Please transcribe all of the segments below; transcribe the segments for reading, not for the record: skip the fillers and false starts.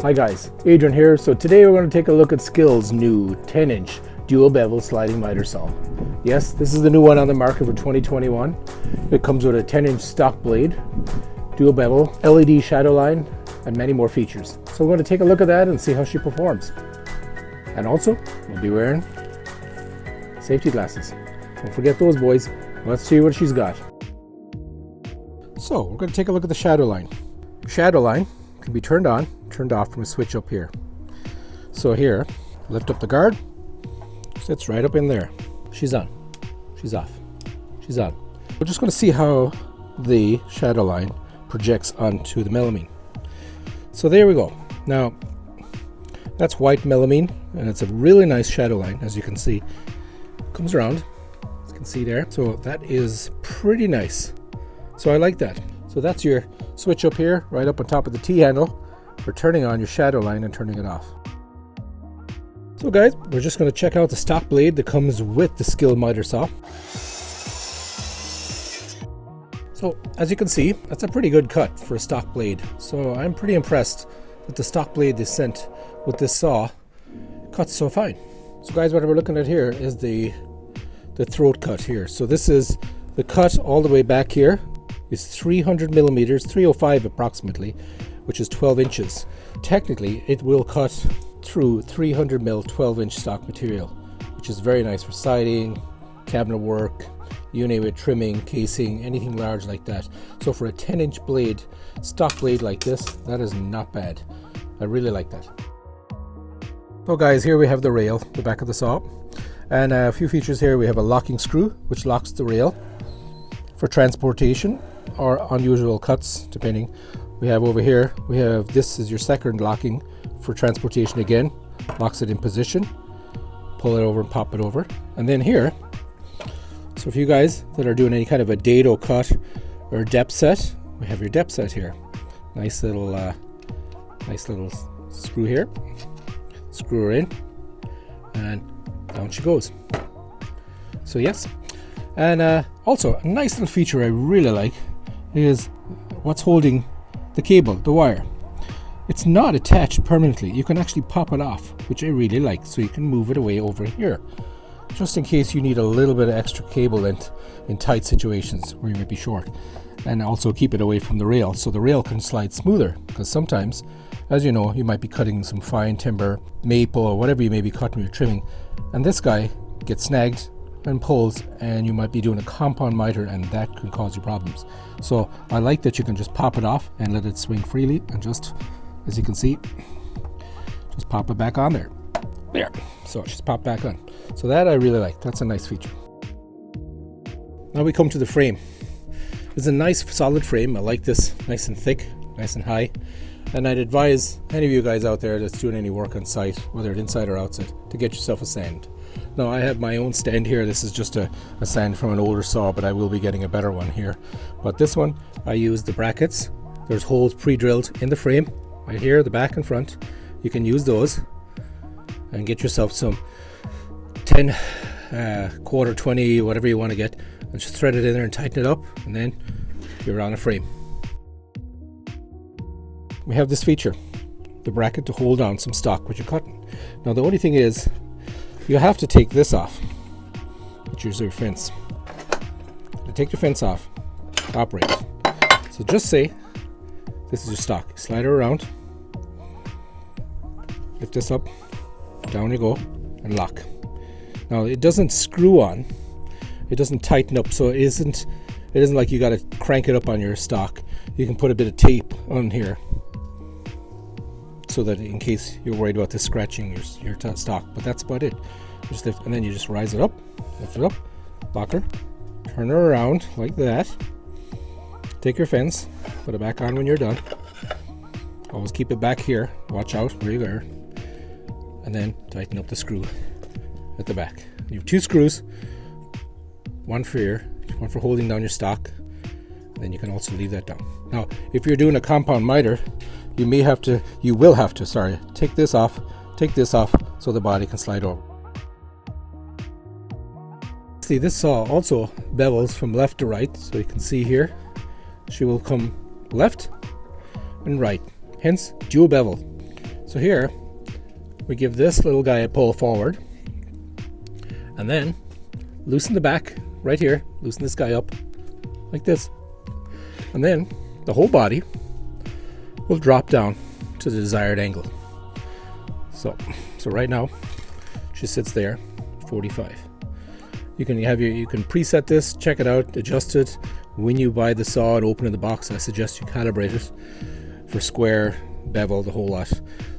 Hi guys, Adrian here. So today we're going to take a look at SKIL's new 10-inch dual bevel sliding miter saw. Yes, this is the new one on the market for 2021. It comes with a 10-inch stock blade, dual bevel, LED shadow line, and many more features. So we're going to take a look at that and see how she performs. And also, we'll be wearing safety glasses. Don't forget those, boys. Let's see what she's got. So we're going to take a look at the shadow line. Shadow line can be turned on, turned off from a switch up here. So here, lift up the guard, sits right up in there. She's on, she's off, she's on. We're just going to see how the shadow line projects onto the melamine. So there we go. Now, that's white melamine, and it's a really nice shadow line, as you can see. Comes around, as you can see there. So that is pretty nice. So I like that. So that's your switch up here, right up on top of the T-handle for turning on your shadow line and turning it off. So guys, we're just going to check out the stock blade that comes with the SKIL miter saw. So as you can see, that's a pretty good cut for a stock blade. So I'm pretty impressed that the stock blade they sent with this saw cuts so fine. So guys, what we're looking at here is the throat cut here. So this is the cut all the way back here. Is 300 millimeters, 305 approximately, which is 12 inches. Technically, it will cut through 300 mil 12-inch stock material, which is very nice for siding, cabinet work, you name it, trimming, casing, anything large like that. So for a 10-inch blade, stock blade like this, that is not bad. I really like that. So guys, here we have the rail, the back of the saw, and a few features here. We have a locking screw, which locks the rail for transportation or unusual cuts, depending. We have over here, this is your second locking for transportation again, locks it in position, pull it over and pop it over. And then here, so for you guys that are doing any kind of a dado cut or depth set, we have your depth set here. Nice little screw here, screw her in, and down she goes. So yes. And also a nice little feature I really like is what's holding the cable, the wire. It's not attached permanently. You can actually pop it off, which I really like. So you can move it away over here, just in case you need a little bit of extra cable length in tight situations where you might be short. And also keep it away from the rail, so the rail can slide smoother, because sometimes, as you know, you might be cutting some fine timber, maple, or whatever you may be cutting or trimming, and this guy gets snagged and pulls, and you might be doing a compound miter, and that can cause you problems. So I like that you can just pop it off and let it swing freely, and just, as you can see, just pop it back on there. So it's just pop back on. So that I really like. That's a nice feature. Now we come to the frame. It's a nice solid frame. I like this, nice and thick, nice and high. And I'd advise any of you guys out there that's doing any work on site, whether it's inside or outside, to get yourself a sand. Now I have my own stand here. This is just a sand from an older saw, but I will be getting a better one here. But this one, I use the brackets. There's holes pre-drilled in the frame, right here, the back and front. You can use those and get yourself some 10, quarter, 20, whatever you want to get, and just thread it in there and tighten it up, and then you're on a frame. We have this feature, the bracket to hold on some stock which you're cutting. Now the only thing is, you have to take this off, which is your fence. You take your fence off, operate. So just say this is your stock. Slide her around, lift this up, down you go, and lock. Now it doesn't screw on, it doesn't tighten up, so it isn't like you got to crank it up on your stock. You can put a bit of tape on here, so that in case you're worried about this scratching your stock, but that's about it. Just lift, and then you just rise it up, lift it up, lock her, turn her around like that, take your fence, put it back on when you're done. Always keep it back here, watch out where you are, and then tighten up the screw at the back. You have two screws, one for holding down your stock, then you can also leave that down. Now if you're doing a compound miter, you will have to take this off so the body can slide over. See, this saw also bevels from left to right, so you can see here she will come left and right, hence dual bevel. So here we give this little guy a pull forward, and then loosen the back right here, loosen this guy up like this, and then the whole body will drop down to the desired angle. So right now she sits there 45. You can preset this, check it out, adjust it when you buy the saw and open in the box. I suggest you calibrate it for square, bevel, the whole lot.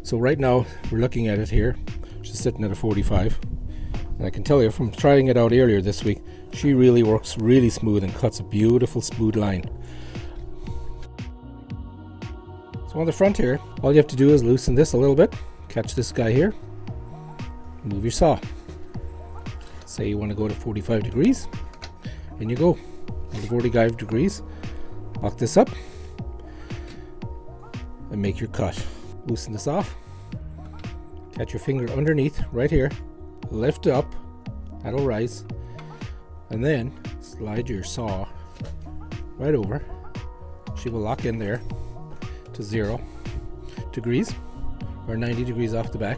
So right now we're looking at it here. She's sitting at a 45, and I can tell you from trying it out earlier this week, she really works really smooth and cuts a beautiful smooth line. So on the front here, all you have to do is loosen this a little bit, catch this guy here, move your saw. Say you want to go to 45 degrees, and you go to 45 degrees. Lock this up and make your cut. Loosen this off, catch your finger underneath right here, lift up, that'll rise, and then slide your saw right over. She will lock in there to 0 degrees or 90 degrees off the back,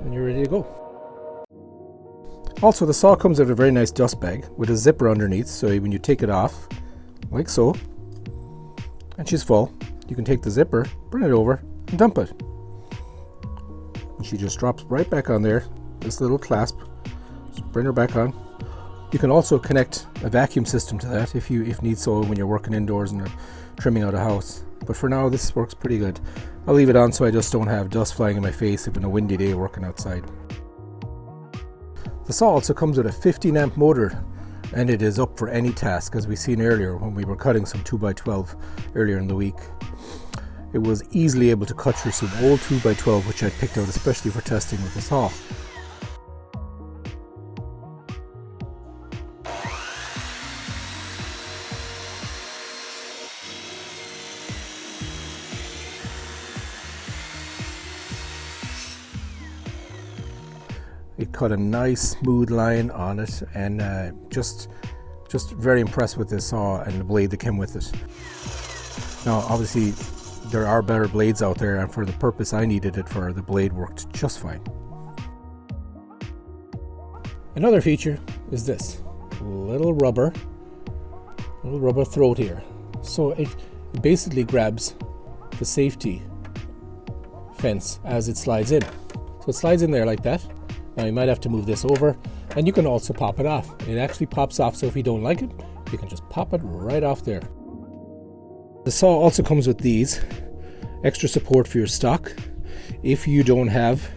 and you're ready to go. Also, the saw comes with a very nice dust bag with a zipper underneath, so when you take it off like so and she's full, you can take the zipper, bring it over and dump it, and she just drops right back on there. This little clasp, just bring her back on. You can also connect a vacuum system to that if need so when you're working indoors and trimming out a house, but for now this works pretty good. I'll leave it on so I just don't have dust flying in my face if in a windy day working outside. The saw also comes with a 15 amp motor, and it is up for any task, as we seen earlier when we were cutting some 2x12 earlier in the week. It was easily able to cut through some old 2x12 which I picked out especially for testing with the saw. It cut a nice smooth line on it, and just very impressed with this saw and the blade that came with it. Now obviously there are better blades out there, and for the purpose I needed it for, the blade worked just fine. Another feature is this little rubber throat here. So it basically grabs the safety fence as it slides in. So it slides in there like that. Now you might have to move this over, and you can also pop it off. It actually pops off, so if you don't like it, you can just pop it right off there. The saw also comes with these extra support for your stock. If you don't have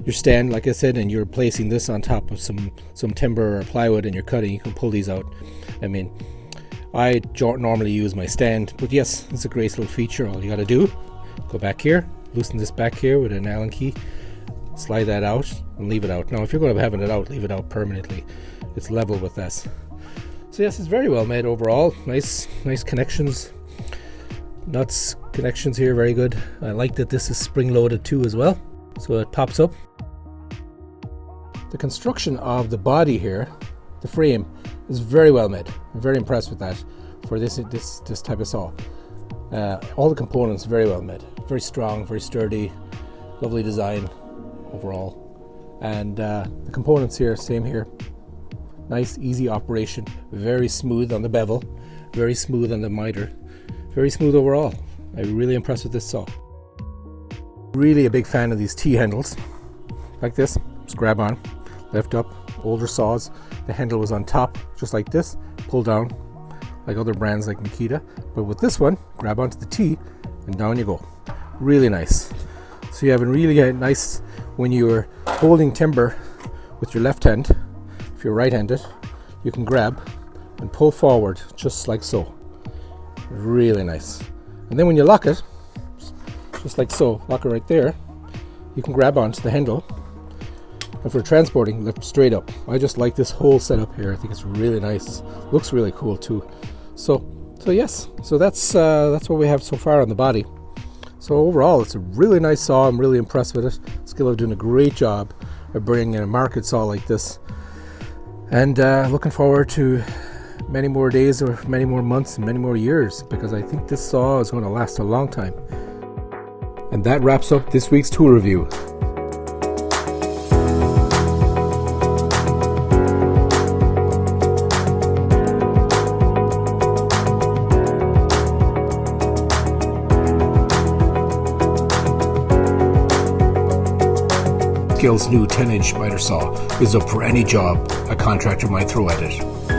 your stand, like I said, and you're placing this on top of some timber or plywood and you're cutting, you can pull these out. I mean, I don't normally use my stand, but yes, it's a great little feature. All you got to do, go back here, loosen this back here with an Allen key, slide that out and leave it out. Now if you're going to be having it out, leave it out permanently. It's level with this. So yes, it's very well made overall. Nice connections, nuts connections here, very good. I like that this is spring loaded too as well, so it pops up. The construction of the body here, the frame, is very well made. I'm very impressed with that for this type of saw. All the components very well made, very strong, very sturdy, lovely design overall. And the components here, same here, nice easy operation, very smooth on the bevel, very smooth on the mitre, very smooth overall. I'm really impressed with this saw. Really a big fan of these T-handles like this. Just grab on, lift up. Older saws, the handle was on top just like this, pull down like other brands like Makita, but with this one, grab onto the T and down you go. Really nice. So you have a really nice, when you're holding timber with your left hand, if you're right-handed, you can grab and pull forward just like so. Really nice. And then when you lock it, just like so, lock it right there, you can grab onto the handle, and for transporting, lift straight up. I just like this whole setup here. I think it's really nice. Looks really cool too. So yes, so that's what we have so far on the body. So overall, it's a really nice saw. I'm really impressed with it. SKIL are doing a great job of bringing in a market saw like this, and looking forward to many more days or many more months and many more years, because I think this saw is going to last a long time. And that wraps up this week's tool review. SKIL's new 10-inch miter saw is up for any job a contractor might throw at it.